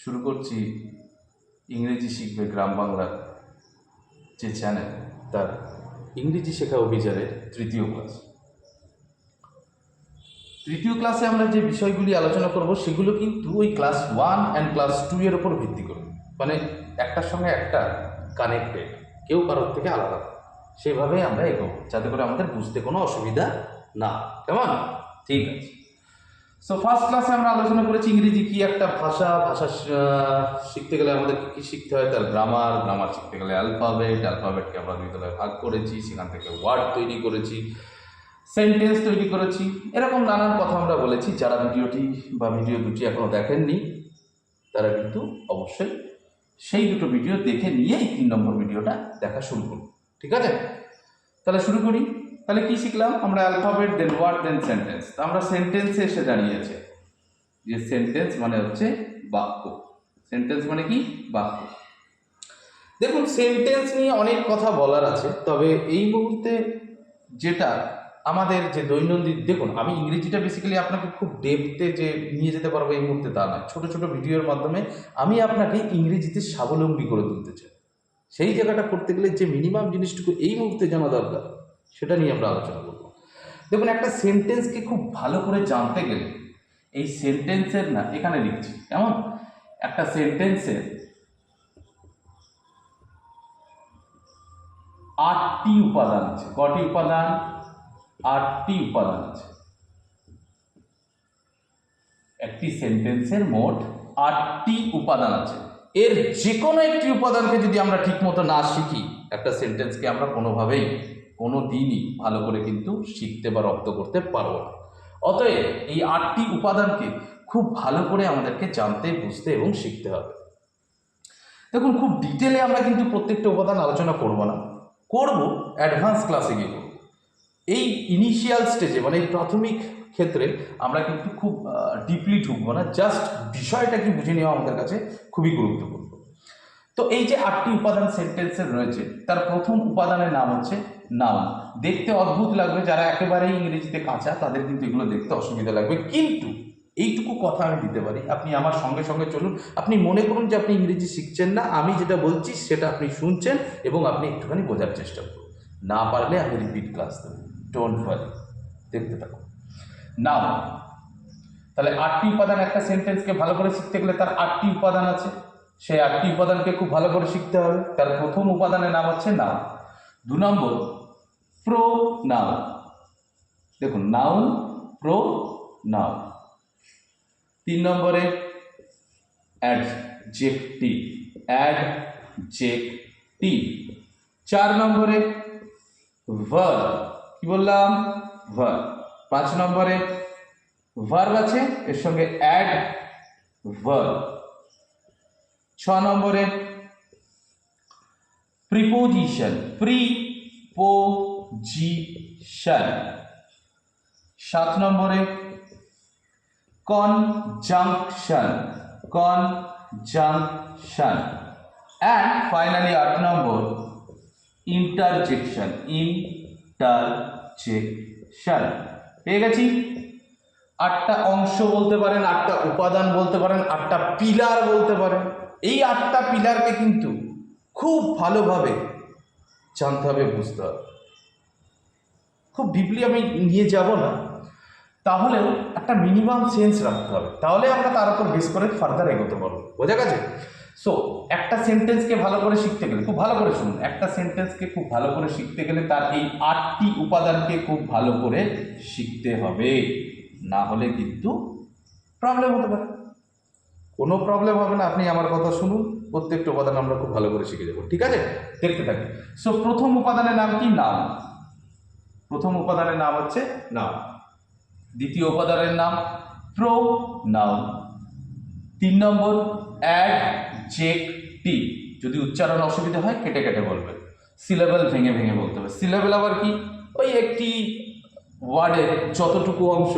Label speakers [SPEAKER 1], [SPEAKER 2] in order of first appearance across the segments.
[SPEAKER 1] শুরু করছি ইংরেজি শিখবে গ্রাম বাংলার যে চ্যানেল, তার ইংরেজি শেখা অভিযানের তৃতীয় ক্লাস। তৃতীয় ক্লাসে আমরা যে বিষয়গুলি আলোচনা করব সেগুলো কিন্তু ওই ক্লাস 1 অ্যান্ড ক্লাস 2 এর উপর ভিত্তি করবে, মানে একটার সঙ্গে একটা কানেক্টেড, কেউ কারোর থেকে আলাদা। সেভাবেই আমরা এগোবো যাতে করে আমাদের বুঝতে কোনো অসুবিধা না। কেমন? ঠিক আছে। সো ফার্স্ট ক্লাসে আমরা আলোচনা করেছি ইংরেজি কি একটা ভাষা, শিখতে গেলে আমাদের কী শিখতে হয়, তার গ্রামার শিখতে গেলে অ্যালফাবেটকে আমরা দুই তলায় ভাগ করেছি, সেখান থেকে ওয়ার্ড তৈরি করেছি, সেন্টেন্স তৈরি করেছি, এরকম নানান কথা আমরা বলেছি। যারা ভিডিও দুটি এখনও দেখেননি তারা কিন্তু অবশ্যই সেই দুটো ভিডিও দেখে নিয়ে এই 3 নম্বর ভিডিওটা দেখা শুরু করুন। ঠিক আছে, তাহলে শুরু করি। তাহলে কি শিখলাম আমরা? অ্যালফাবেট, দেন ওয়ার্ড, দেন সেন্টেন্স। তো আমরা সেন্টেন্সে এসে দাঁড়িয়েছে, যে সেন্টেন্স মানে হচ্ছে বাক্য। সেন্টেন্স মানে কি? বাক্য। দেখুন, সেন্টেন্স নিয়ে অনেক কথা বলার আছে, তবে এই মুহূর্তে যেটা আমাদের যে দৈনন্দিন, দেখুন আমি ইংরেজিটা বেসিক্যালি আপনাকে খুব ডেপথে যে নিয়ে যেতে পারবো এই মুহূর্তে তা নয়। ছোট ছোট ভিডিওর মাধ্যমে আমি আপনাকে ইংরেজিতে স্বাবলম্বী করে তুলতে চাই। সেই জায়গাটা করতে গেলে যে মিনিমাম জিনিসটুকু এই মুহূর্তে জানা দরকার সেটা নিয়ে আমরা আলোচনা করব। দেখুন, একটা সেন্টেন্সকে খুব ভালো করে জানতে গেলে এই সেন্টেন্সের এখানে লিখছি কেমন, একটা সেন্টেন্সের 8টি উপাদান আছে। কটি উপাদান? 8টি উপাদান আছে। একটি সেন্টেন্সের মোট 8টি উপাদান আছে। এর যে কোনো একটি উপাদানকে যদি আমরা ঠিক মতো না শিখি, একটা সেন্টেন্সকে আমরা কোনোভাবেই কোনো দিনই ভালো করে কিন্তু শিখতে বা রপ্ত করতে পারবো না। অতএব এই 8টি উপাদানকে খুব ভালো করে আমাদেরকে জানতে, বুঝতে এবং শিখতে হবে। দেখুন, খুব ডিটেলে আমরা কিন্তু প্রত্যেকটা উপাদান আলোচনা করব না, করব অ্যাডভান্স ক্লাসে গিয়ে করব। এই ইনিশিয়াল স্টেজে, মানে এই প্রাথমিক ক্ষেত্রে আমরা কিন্তু খুব ডিপলি ঢুকবো না, জাস্ট বিষয়টা কি বুঝে নেওয়া আমাদের কাছে খুবই গুরুত্বপূর্ণ। তো এই যে 8টি উপাদান সেন্টেন্সের রয়েছে, তার প্রথম উপাদানের নাম হচ্ছে নাউন। দেখতে অদ্ভুত লাগবে, যারা একেবারেই ইংরেজিতে কাঁচা তাদের কিন্তু এগুলো দেখতে অসুবিধা লাগবে, কিন্তু এইটুকু কথা আমি দিতে পারি, আপনি আমার সঙ্গে সঙ্গে চলুন। আপনি মনে করুন যে আপনি ইংরেজি শিখছেন না, আমি যেটা বলছি সেটা আপনি শুনছেন এবং আপনি একটুখানি বোঝার চেষ্টা করুন। না পারলে আমি রিপিট ক্লাস দেবো, ডোন্ট ওয়ারি, দেখতে থাকুন। নাউন, তাহলে 8টি উপাদান। একটা সেন্টেন্সকে ভালো করে শিখতে গেলে তার 8টি উপাদান আছে, সেই 8টি উপাদানকে খুব ভালো করে শিখতে হবে। তার প্রথম উপাদানের নাম হচ্ছে নাউন। 2 নম্বর প্রোনাউন। দেখুন, নাউন, প্রোনাউন। 3 নম্বরে অ্যাডজেক্টিভ, অ্যাডজেক্টিভ। 4 নম্বরে ভার্ব, কি বললাম? ভার্ব। 5 নম্বরে ভার্ব আছে, এর সঙ্গে অ্যাড ভার্ব। 6 নম্বরে প্রিপোজিশন, প্রিপোজিশন। 7 নম্বরে conjunction, conjunction. And finally 8 number interjection, interjection. পেয়ে গেছি। 8টা অংশ বলতে পারেন, 8টা উপাদান বলতে পারেন, 8টা পিলার বলতে পারেন। এই 8টা পিলারকে কিন্তু খুব ভালোভাবে জানতে হবে, বুঝতে হবে। খুব ডিপলি আমি নিয়ে যাব না, তাহলেও একটা মিনিমাম সেন্স রাখতে হবে, তাহলে আমরা তার উপর বেস করে ফার্দার এগোতে পারবো। বোঝা গেছে? সো একটা সেন্টেন্সকে ভালো করে শিখতে গেলে, খুব ভালো করে শুনুন, একটা সেন্টেন্সকে খুব ভালো করে শিখতে গেলে তার এই 8টি উপাদানকে খুব ভালো করে শিখতে হবে, না হলে কিন্তু প্রবলেম হতে পারে। কোনো প্রবলেম হবে না, আপনি আমার কথা শুনুন, প্রত্যেকটা উপাদান আমরা খুব ভালো করে শিখে যাবো। ঠিক আছে, দেখতে থাকি। সো প্রথম উপাদানের নাম কি? নাউন। প্রথম উপাদানের নাম হচ্ছে নাউন। দ্বিতীয় উপাদানের নাম প্রোনাউন। 3 নম্বর অ্যাডজেক্টিভ। যদি উচ্চারণ অসুবিধা হয় কেটে কেটে বলবেন, সিলেবেল ভেঙে ভেঙে বলতে হবে। সিলেবেল আবার কি? ওই একটি ওয়ার্ডের যতটুকু অংশ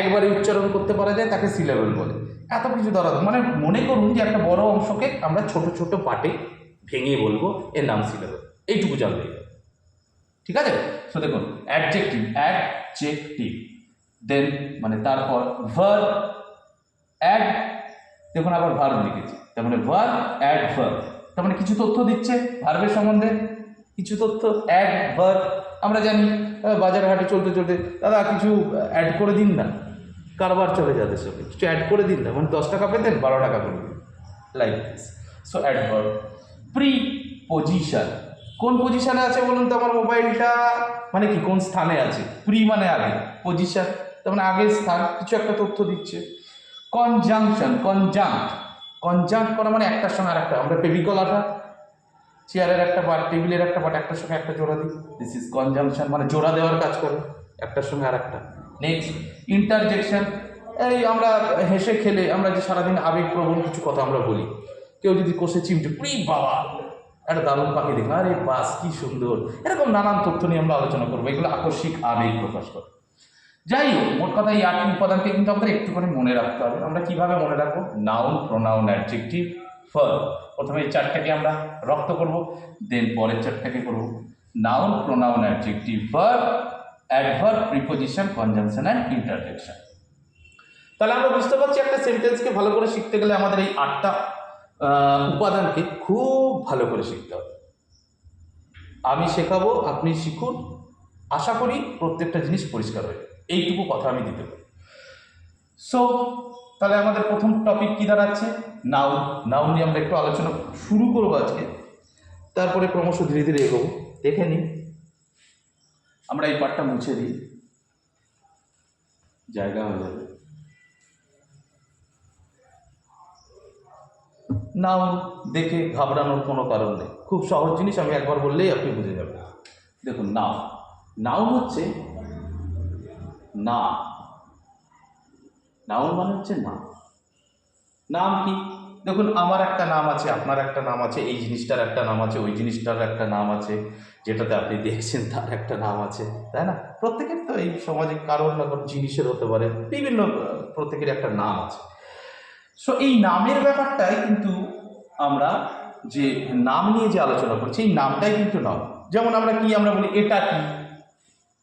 [SPEAKER 1] একবারে উচ্চারণ করতে পারা যায় তাকে সিলেবেল বলে। এত কিছু ধরা, মানে মনে করুন যে একটা বড় অংশকে আমরা ছোট ছোট পার্টে ভেঙে বলবো, এর নাম সিলেবেল। এইটুকু জানলেই হবে। ঠিক আছে? সো দেখুন, অ্যাডজেক্টিভ, অ্যাডজেক্টিভ, দেন মানে তারপর ভার্ব, দেখুন আবার ভার্ব লিখেছি, তার মানে ভার্ব অ্যাডভার্ব, তার মানে কিছু তথ্য দিচ্ছে ভার্বের সম্বন্ধে, কিছু তথ্য অ্যাডভার্ব। আমরা জানি বাজারে ঘাটে চলতে চলতে দাদা কিছু অ্যাড করে দিন না, কারবার চলে যাবে সব, কিছু অ্যাড করে দিন না, মানে 10 টাকা পেতেন 12 টাকা করে দিন, like this. So adverb. Preposition, কোন পজিশনে আছে বলুন তো আমার মোবাইলটা, মানে কি কোন স্থানে আছে, প্রি মানে আগে, পজিশন তার মানে আগের স্থান, কিছু একটা তথ্য দিচ্ছে। কনজাংশন, কনজাংক্ট করা মানে একটার সঙ্গে আর একটা, আমরা ফেভিকল আঠা, চেয়ারের একটা পার্ট, টেবিলের একটা পার্ট, একটার সঙ্গে একটা জোড়া দিই, দিস ইজ কনজাংশন, মানে জোড়া দেওয়ার কাজ করে একটার সঙ্গে আর একটা। নেক্সট ইন্টারজেকশন, এই আমরা হেসে খেলে আমরা যে সারাদিন আবেগপ্রবণ কিছু কথা আমরা বলি, কেউ যদি কষে চিমটে প্রি বাবা একটা দারুণ পাখি দেখলাম, আরে বাস কি সুন্দর, এরকম নানান তথ্য নিয়ে আমরা আলোচনা করবো, এগুলো আকস্মিক আবেগ প্রকাশ করে। যাই হোক, মোট কথা এই 8টি উপাদানকে কিন্তু আমাদের একটু করে মনে রাখতে হবে। আমরা কিভাবে মনে রাখবো? Noun, pronoun, adjective, verb. প্রথমে এই 4টাকে আমরা রপ্ত করব, দেন পরের 4টাকে করব। Noun, pronoun, adjective, verb, adverb, preposition, conjunction and interjection. তাহলে আমরা বুঝতে পারছি একটা সেন্টেন্সকে ভালো করে শিখতে গেলে আমাদের এই 8টা উপাদানকে খুব ভালো করে শিখতে হবে। আমি শেখাবো, আপনি শিখুন, আশা করি প্রত্যেকটা জিনিস পরিষ্কার হয়ে যাবে, এইটুকু কথা আমি দিতে পারি। সো তাহলে আমাদের প্রথম টপিক কি দাঁড়াচ্ছে? নাউন। নাউন নিয়ে আমরা একটু আলোচনা শুরু করবো আজকে, তারপরে ক্রমশ ধীরে ধীরে এগোবো। দেখে নিই, আমরা এই পার্টটা মুছে দিই, জায়গা হয়ে যাবে। নাউন দেখে ঘাবড়ানোর কোনো কারণ নেই, খুব সহজ জিনিস, আমি একবার বললেই আপনি বুঝে যাবেন। দেখুন নাউন, নাউন হচ্ছে না, নাউন মানে হচ্ছে নাম। নাম কি? দেখুন আমার একটা নাম আছে, আপনার একটা নাম আছে, এই জিনিসটার একটা নাম আছে, ওই জিনিসটার একটা নাম আছে, যেটাতে আপনি দেখছেন তার একটা নাম আছে, তাই না? প্রত্যেকের তো এই সমাজে কারোর না কারোর জিনিসের হতে পারে বিভিন্ন, প্রত্যেকের একটা নাম আছে। সো এই নামের ব্যাপারটাই কিন্তু আমরা যে নাম নিয়ে যে আলোচনা করছি, এই নামটাই কিন্তু নাম। যেমন আমরা কি আমরা বলি এটা কি,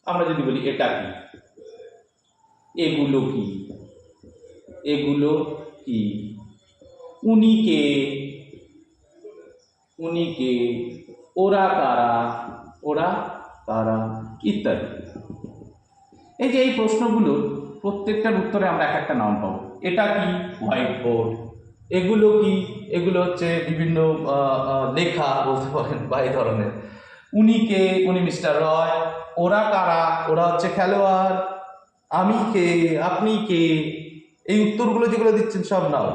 [SPEAKER 1] আমরা যদি বলি এটা কি, এগুলো কি, এগুলো কি, উনি কে, উনি কে, ওরা কারা, ওরা কারা, ইত্যাদি। এই যে এই প্রশ্নগুলোর প্রত্যেকটার উত্তরে আমরা এক একটা নাম পাবো। এটা কি? White board. এগুলো কি? এগুলো হচ্ছে বিভিন্ন লেখা বলতে পারেন বা এই ধরনের। উনি কে? উনি মিস্টার রয়। ওরা কারা? ওরা হচ্ছে খেলোয়াড়। আমি কে? আপনি কে? এই উত্তরগুলো যেগুলো দিচ্ছেন সব নাম।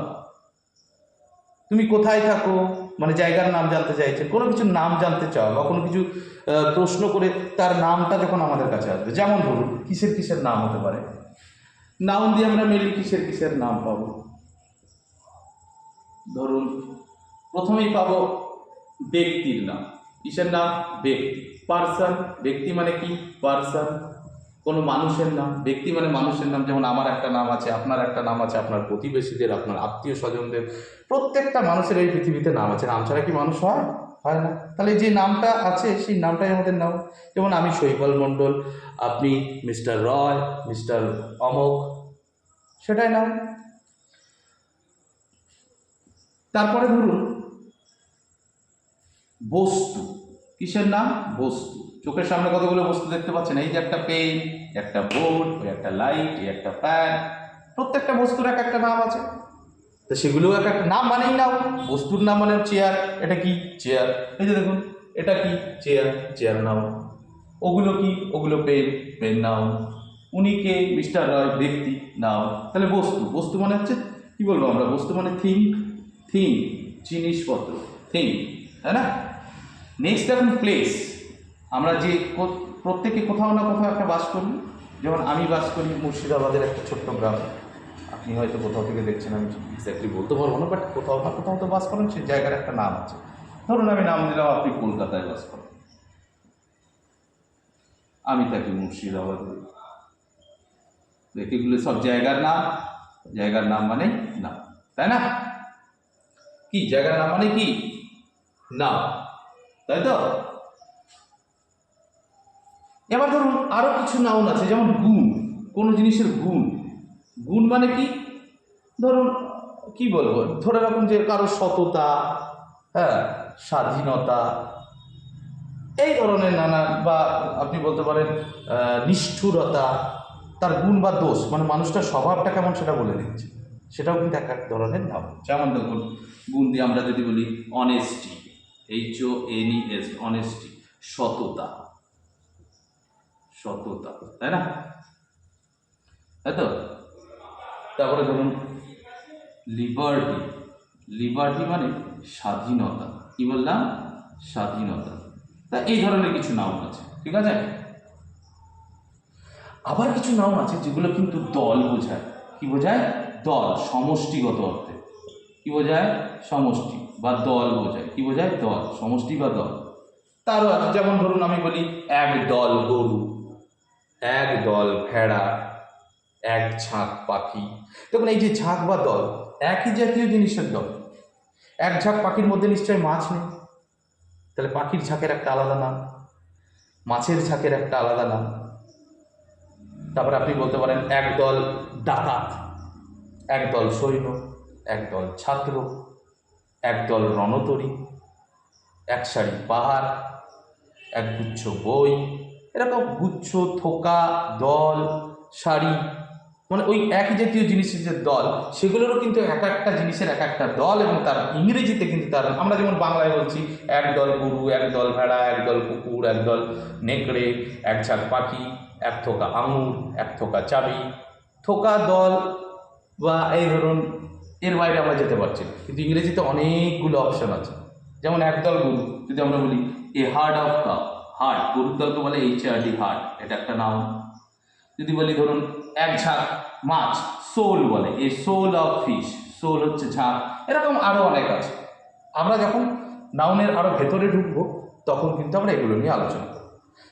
[SPEAKER 1] তুমি কোথায় থাকো, মানে জায়গার নাম জানতে চাইছেন, কোনো কিছুর নাম জানতে চাও বা কোনো কিছু প্রশ্ন করে তার নামটা যখন আমাদের কাছে আসবে, যেমন ধরুন কিসের কিসের নাম হতে পারে, নাউন দিয়ে আমরা মেনলি কিসের কিসের নাম পাবো। ধরুন প্রথমেই পাবো ব্যক্তির নাম। কিসের নাম? ব্যক্তি। পার্সন, ব্যক্তি মানে কি? পার্সন। কোনো মানুষের নাম, ব্যক্তি মানে মানুষের নাম, যেমন আমার একটা নাম আছে, আপনার একটা নাম আছে, আপনার প্রতিবেশীদের, আপনার আত্মীয় স্বজনদের, প্রত্যেকটা মানুষের এই পৃথিবীতে নাম আছে। নাম ছাড়া কি মানুষ হয়? হয় না। তাহলে যে নামটা আছে সেই নামটাই আমাদের নাম। যেমন আমি শৈবাল মণ্ডল, আপনি মিস্টার রয়, মিস্টার অমক, সেটাই নাম। তারপরে ধরুন বস্তু। কিসের নাম? বস্তু। চোখের সামনে কতগুলো বস্তু দেখতে পাচ্ছেন, এই যে একটা পেন, একটা বোর্ড, ওই একটা লাইট, এই একটা ফ্যান, প্রত্যেকটা বস্তুর এক একটা নাম আছে। তো সেগুলোও এক একটা নাম, মানেই নাম। বস্তুর নাম মানে চেয়ার, এটা কি? চেয়ার। এই যে দেখুন এটা কি? চেয়ার, চেয়ার নাম। ওগুলো কি? ওগুলো পেন, পেন নাম। উনি কে? মিস্টার রয়, ব্যক্তি, নাম। তাহলে বস্তু, বস্তু মানে হচ্ছে কি বলবো আমরা, বস্তু মানে থিং, থিং জিনিসপত্র, থিং, তাই না? নেক্সট দেখুন প্লেস। আমরা যে প্রত্যেকে কোথাও না কোথাও একটা বাস করি। যেমন আমি বাস করি মুর্শিদাবাদের একটা ছোট্ট গ্রামে, আপনি হয়তো কোথাও থেকে দেখছেন, আমি এক্স্যাক্টলি বলতে পারবো না, বাট কোথাও না কোথাও তো বাস করেন, সেই জায়গার একটা নাম আছে। ধরুন আমি নাম দিলাম, আপনি কলকাতায় বাস করেন, আমি থাকি মুর্শিদাবাদে। এগুলো সব জায়গার নাম, জায়গার নাম মানে নাম, তাই না? কি জায়গার নাম মানে কি? নাম, তাই তো? এবার ধরুন আরো কিছু নাউন আছে, যেমন গুণ। কোনো জিনিসের গুণ, গুণ মানে কি? ধরুন কি বলবো, ধরে রাখুন যে কারো সততা, হ্যাঁ, স্বাধীনতা, এই ধরনের নানা, বা আপনি বলতে পারেন নিষ্ঠুরতা, তার গুণ বা দোষ, মানে মানুষটার স্বভাবটা কেমন সেটা বলে দিচ্ছে। সেটাও কিন্তু এক এক ধরনের নাম। যেমন দেখুন, গুণ দিয়ে আমরা যদি বলি অনেস্টি, HONEST, অনেস্টি, সততা, সততা, তাই না, তাই তো। তারপরে ধরুন লিবার্টি, লিবার্টি মানে স্বাধীনতা, কি বললাম, স্বাধীনতা। তা এই ধরনের কিছু নাম আছে, ঠিক আছে। আবার কিছু নাম আছে যেগুলো কিন্তু দল বোঝায়। কি বোঝায়? দল, সমষ্টিগত অর্থে। কি বোঝায়? সমষ্টি বা দল বোঝায়। কি বোঝায়? দল, সমষ্টি বা দল। তারও আছে, যেমন ধরুন আমি বলি এক দল গরু, এক দল ভেড়া, এক ঝাঁক পাখি। দেখুন এই যে ঝাঁক বা দল, একই জাতীয় জিনিসের দল। এক ঝাঁক পাখির মধ্যে নিশ্চয়ই মাছ নেই, তাহলে পাখির ঝাঁকের একটা আলাদা নাম, মাছের ঝাঁকের একটা আলাদা নাম। তারপরে আপনি বলতে পারেন একদল ডাকাত, একদল সৈন্য, একদল ছাত্র, একদল রণতরী, এক সারি পাহাড়, একগুচ্ছ বই। এরকম গুচ্ছ, থোকা, দল, সারি, মানে ওই একই জাতীয় জিনিসের যে দল, সেগুলোরও কিন্তু এক একটা জিনিসের এক একটা দল, এবং তার ইংরেজিতে কিন্তু তার, আমরা যেমন বাংলায় বলছি এক দল গরু, এক দল ভেড়া, এক দল কুকুর, এক দল নেকড়ে, এক ঝাঁক পাখি, এক থোকা আঙুর, এক থোকা চাবি, থোকা, দল, বা এই ধরুন এর বাইরে আমরা যেতে পারছি না। কিন্তু ইংরেজিতে অনেকগুলো অপশন আছে। যেমন একদল গরু যদি আমরা বলি এ হার্ড অফ কাউ, হার্ড, গরুর দলকে বলে HRD, হার্ড, এটা একটা নাউন। যদি বলি ধরুন এক ঝাঁক মাছ, সোল বলে, এ সোল অফ ফিশ, সোল হচ্ছে ঝাঁক। এরকম আরও অনেক আছে। আমরা যখন নাউনের আরও ভেতরে ঢুকবো তখন কিন্তু আমরা এগুলো নিয়ে আলোচনা করব।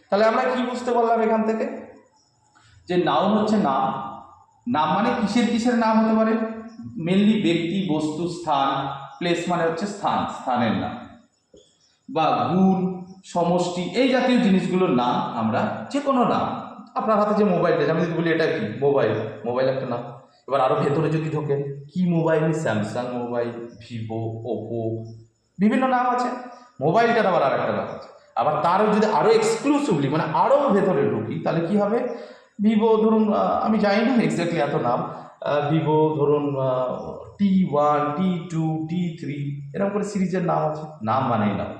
[SPEAKER 1] তাহলে আমরা কি বুঝতে পারলাম এখান থেকে? যে নাউন হচ্ছে নাম। নাম মানে কিসের কিসের নাম হতে পারে? মেনলি ব্যক্তি, বস্তু, স্থান। প্লেস মানে হচ্ছে স্থান, স্থানের নাম। বা গুণ, সমষ্টি, এই জাতীয় জিনিসগুলোর নাম আমরা যে কোনো নাম। আপনার হাতে যে মোবাইলটা, আমি যদি বলি এটা কি মোবাইল, মোবাইল একটা নাম। এবার আরও ভেতরে যদি ঢোকেন, কি mobile, Samsung mobile, Vivo, Oppo, বিভিন্ন নাম আছে। মোবাইলটার আবার আর একটা নাম আছে। আবার তারও যদি আরও এক্সক্লুসিভলি মানে আরও ভেতরে ঢুকি, তাহলে কি হবে? ভিভো ধরুন, আমি জানি না এক্স্যাক্টলি এত নাম, ভিভো ধরুন T1, T2, T3, এরকম করে সিরিজের নাম আছে। নাম মানেই নাম।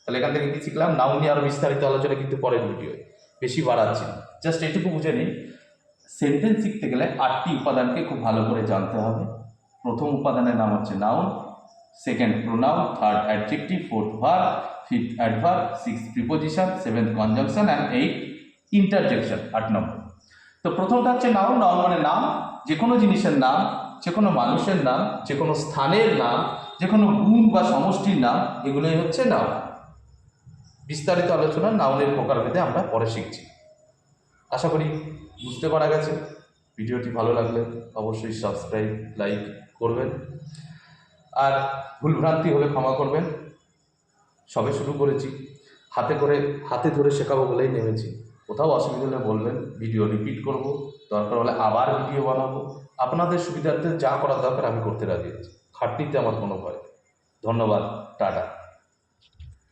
[SPEAKER 1] তাহলে এখান থেকে কি শিখলাম? নাউন নিয়ে আরও বিস্তারিত আলোচনা কিন্তু পরের ভিডিও, বেশি বাড়াচ্ছি। জাস্ট এটুকু বুঝে নিন, সেন্টেন্স শিখতে গেলে 8টি উপাদানকে খুব ভালো করে জানতে হবে। প্রথম উপাদানের নাম হচ্ছে noun, second pronoun, third adjective, fourth verb, fifth adverb, six preposition, seventh conjunction and eight interjection, 8 নম্বর। তো প্রথমটা হচ্ছে নাউন। নাউন মানে নাম, যে কোনো জিনিসের নাম, যে কোনো মানুষের নাম, যে কোনো স্থানের নাম, যে কোনো গুণ বা সমষ্টির নাম, এগুলোই হচ্ছে নাউন। বিস্তারিত আলোচনা নাউনের প্রকারভেদে আমরা পরে শিখছি। আশা করি বুঝতে পারা গেছে। ভিডিওটি ভালো লাগলে অবশ্যই সাবস্ক্রাইব, লাইক করবেন। আর ভুলভ্রান্তি হলে ক্ষমা করবেন। সবে শুরু করেছি, হাতে ধরে শেখাবো বলেই নেমেছি। কোথাও অসুবিধা হলে বলবেন, ভিডিও রিপিট করব, দরকার হলে আবার ভিডিও বানাবো। আপনাদের সুবিধার্থে যা করার দরকার আমি করতে রাজি আছি। খাটনিতে আমার কোনো ভয়। ধন্যবাদ, টাটা।